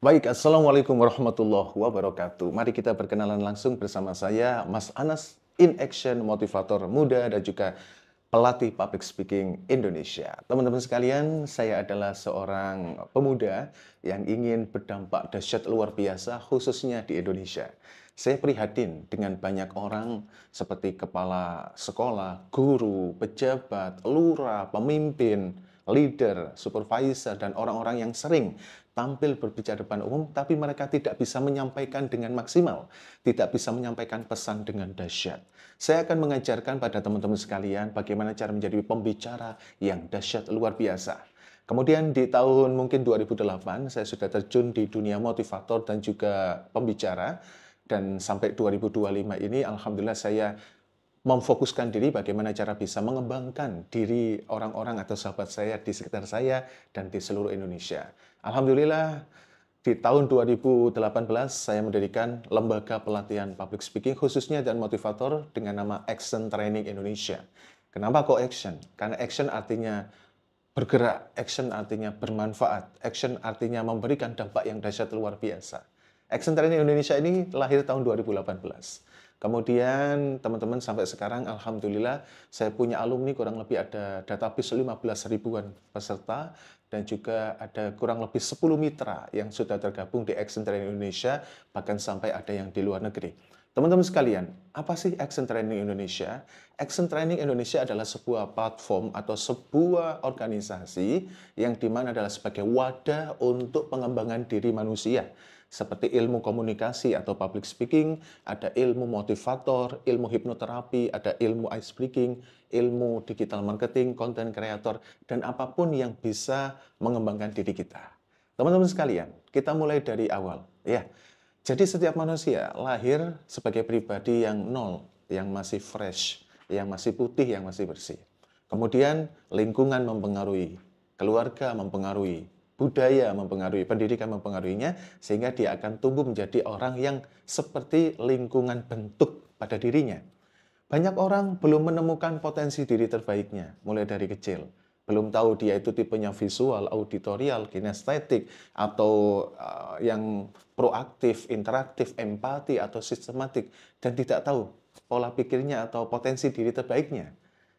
Baik, Assalamualaikum warahmatullahi wabarakatuh. Mari kita berkenalan langsung bersama saya, Mas Anas, in action, motivator muda dan juga pelatih public speaking Indonesia. Teman-teman sekalian, saya adalah seorang pemuda yang ingin berdampak dahsyat luar biasa, khususnya di Indonesia. Saya prihatin dengan banyak orang seperti kepala sekolah, guru, pejabat, lurah, pemimpin, leader, supervisor, dan orang-orang yang sering tampil berbicara depan umum, tapi mereka tidak bisa menyampaikan dengan maksimal, tidak bisa menyampaikan pesan dengan dahsyat. Saya akan mengajarkan pada teman-teman sekalian bagaimana cara menjadi pembicara yang dahsyat luar biasa. Kemudian di tahun mungkin 2008, saya sudah terjun di dunia motivator dan juga pembicara. Dan sampai 2025 ini, alhamdulillah saya memfokuskan diri bagaimana cara bisa mengembangkan diri orang-orang atau sahabat saya di sekitar saya dan di seluruh Indonesia. Alhamdulillah di tahun 2018 saya mendirikan lembaga pelatihan public speaking khususnya dan motivator dengan nama Action Training Indonesia. Kenapa kok action? Karena action artinya bergerak, action artinya bermanfaat, action artinya memberikan dampak yang dahsyat luar biasa. Action Training Indonesia ini lahir tahun 2018. Kemudian teman-teman sampai sekarang alhamdulillah saya punya alumni kurang lebih ada database 15 ribuan peserta dan juga ada kurang lebih 10 mitra yang sudah tergabung di Action Training Indonesia, bahkan sampai ada yang di luar negeri. Teman-teman sekalian, apa sih Action Training Indonesia? Action Training Indonesia adalah sebuah platform atau sebuah organisasi yang dimana adalah sebagai wadah untuk pengembangan diri manusia. Seperti ilmu komunikasi atau public speaking, ada ilmu motivator, ilmu hipnoterapi, ada ilmu ice breaking, ilmu digital marketing, content creator, dan apapun yang bisa mengembangkan diri kita. Teman-teman sekalian, kita mulai dari awal. Ya, jadi setiap manusia lahir sebagai pribadi yang nol, yang masih fresh, yang masih putih, yang masih bersih. Kemudian lingkungan mempengaruhi, keluarga mempengaruhi, budaya mempengaruhi, pendidikan mempengaruhinya, sehingga dia akan tumbuh menjadi orang yang seperti lingkungan bentuk pada dirinya. Banyak orang belum menemukan potensi diri terbaiknya, mulai dari kecil. Belum tahu dia itu tipenya visual, auditorial, kinestetik, atau yang proaktif, interaktif, empati, atau sistematik, dan tidak tahu pola pikirnya atau potensi diri terbaiknya.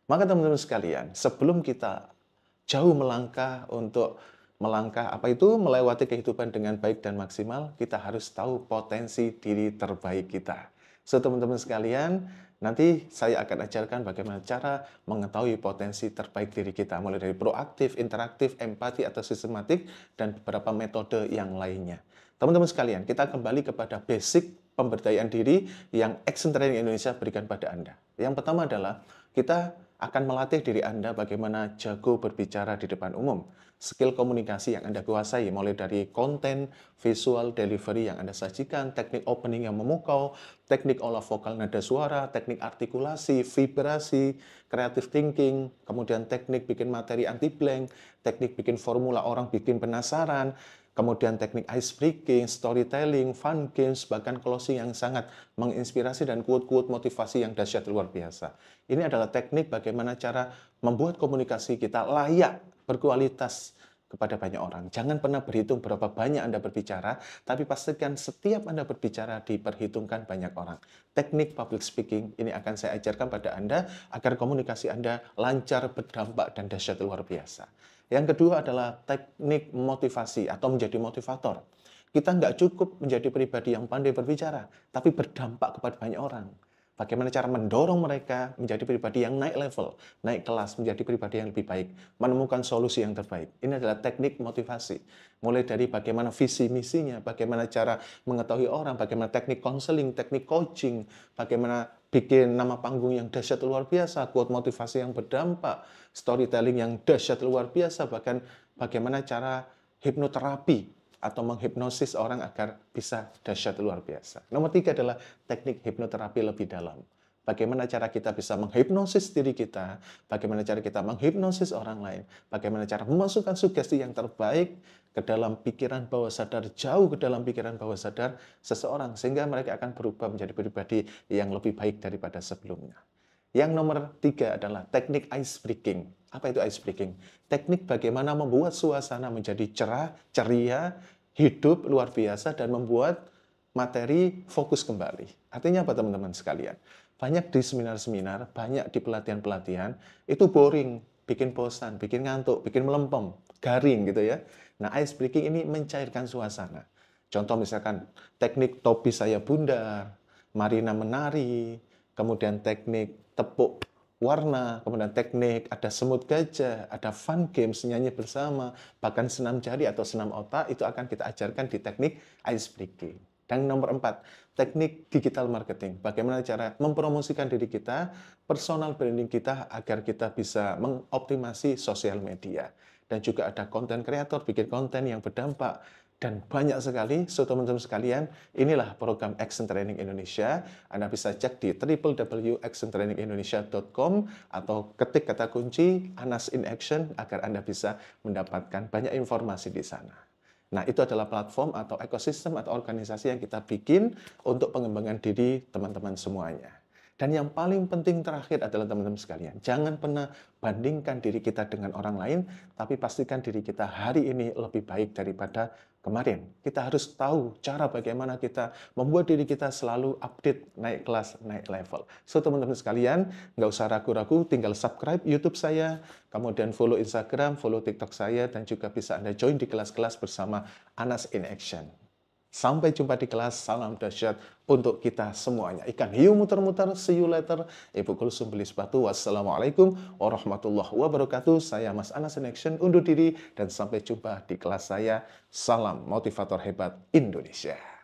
Maka teman-teman sekalian, sebelum kita jauh melangkah untuk melewati kehidupan dengan baik dan maksimal, kita harus tahu potensi diri terbaik kita. So, teman-teman sekalian, nanti saya akan ajarkan bagaimana cara mengetahui potensi terbaik diri kita, mulai dari proaktif, interaktif, empati, atau sistematik, dan beberapa metode yang lainnya. Teman-teman sekalian, kita kembali kepada basic pemberdayaan diri yang Action Training Indonesia berikan pada Anda. Yang pertama adalah kita akan melatih diri Anda bagaimana jago berbicara di depan umum. Skill komunikasi yang Anda kuasai, mulai dari konten, visual, delivery yang Anda sajikan, teknik opening yang memukau, teknik olah vokal nada suara, teknik artikulasi, vibrasi, creative thinking, kemudian teknik bikin materi anti-blank, teknik bikin formula orang bikin penasaran, kemudian teknik ice breaking, storytelling, fun games, bahkan closing yang sangat menginspirasi dan quote-quote motivasi yang dahsyat luar biasa. Ini adalah teknik bagaimana cara membuat komunikasi kita layak, berkualitas kepada banyak orang. Jangan pernah berhitung berapa banyak Anda berbicara, tapi pastikan setiap Anda berbicara diperhitungkan banyak orang. Teknik public speaking ini akan saya ajarkan pada Anda agar komunikasi Anda lancar, berdampak, dan dahsyat luar biasa. Yang kedua adalah teknik motivasi atau menjadi motivator. Kita nggak cukup menjadi pribadi yang pandai berbicara, tapi berdampak kepada banyak orang. Bagaimana cara mendorong mereka menjadi pribadi yang naik level, naik kelas, menjadi pribadi yang lebih baik, menemukan solusi yang terbaik. Ini adalah teknik motivasi. Mulai dari bagaimana visi misinya, bagaimana cara mengetahui orang, bagaimana teknik konseling, teknik coaching, bagaimana bikin nama panggung yang dahsyat luar biasa, quote motivasi yang berdampak, storytelling yang dahsyat luar biasa, bahkan bagaimana cara hipnoterapi atau menghipnosis orang agar bisa dahsyat luar biasa. Nomor 3 adalah teknik hipnoterapi lebih dalam. Bagaimana cara kita bisa menghipnosis diri kita, bagaimana cara kita menghipnosis orang lain, bagaimana cara memasukkan sugesti yang terbaik ke dalam pikiran bawah sadar, jauh ke dalam pikiran bawah sadar seseorang, sehingga mereka akan berubah menjadi pribadi yang lebih baik daripada sebelumnya. Yang nomor 3 adalah teknik ice breaking. Apa itu ice breaking? Teknik bagaimana membuat suasana menjadi cerah, ceria, hidup luar biasa dan membuat materi fokus kembali. Artinya apa teman-teman sekalian? Banyak di seminar-seminar, banyak di pelatihan-pelatihan, itu boring, bikin bosan, bikin ngantuk, bikin melempem, garing gitu ya. Nah, ice breaking ini mencairkan suasana. Contoh misalkan teknik topi saya bundar, Marina menari, kemudian teknik tepuk warna, kemudian teknik ada semut gajah, ada fun games, nyanyi bersama, bahkan senam jari atau senam otak, itu akan kita ajarkan di teknik ice breaking. Dan nomor 4, teknik digital marketing. Bagaimana cara mempromosikan diri kita, personal branding kita agar kita bisa mengoptimasi sosial media. Dan juga ada konten kreator, bikin konten yang berdampak. Dan banyak sekali, so teman-teman sekalian, inilah program Action Training Indonesia. Anda bisa cek di www.actiontrainingindonesia.com atau ketik kata kunci Anas in Action agar Anda bisa mendapatkan banyak informasi di sana. Nah, itu adalah platform atau ekosistem atau organisasi yang kita bikin untuk pengembangan diri teman-teman semuanya. Dan yang paling penting terakhir adalah teman-teman sekalian, jangan pernah bandingkan diri kita dengan orang lain, tapi pastikan diri kita hari ini lebih baik daripada kemarin. Kita harus tahu cara bagaimana kita membuat diri kita selalu update, naik kelas, naik level. So, teman-teman sekalian, nggak usah ragu-ragu, tinggal subscribe YouTube saya, kemudian follow Instagram, follow TikTok saya, dan juga bisa Anda join di kelas-kelas bersama Anas in Action. Sampai jumpa di kelas, salam dahsyat untuk kita semuanya. Ikan hiu muter-muter, see you later. Ibu Kulsum beli sepatu. Wassalamualaikum warahmatullahi wabarakatuh. Saya Mas Anas in Action, undur diri dan sampai jumpa di kelas saya. Salam motivator hebat Indonesia.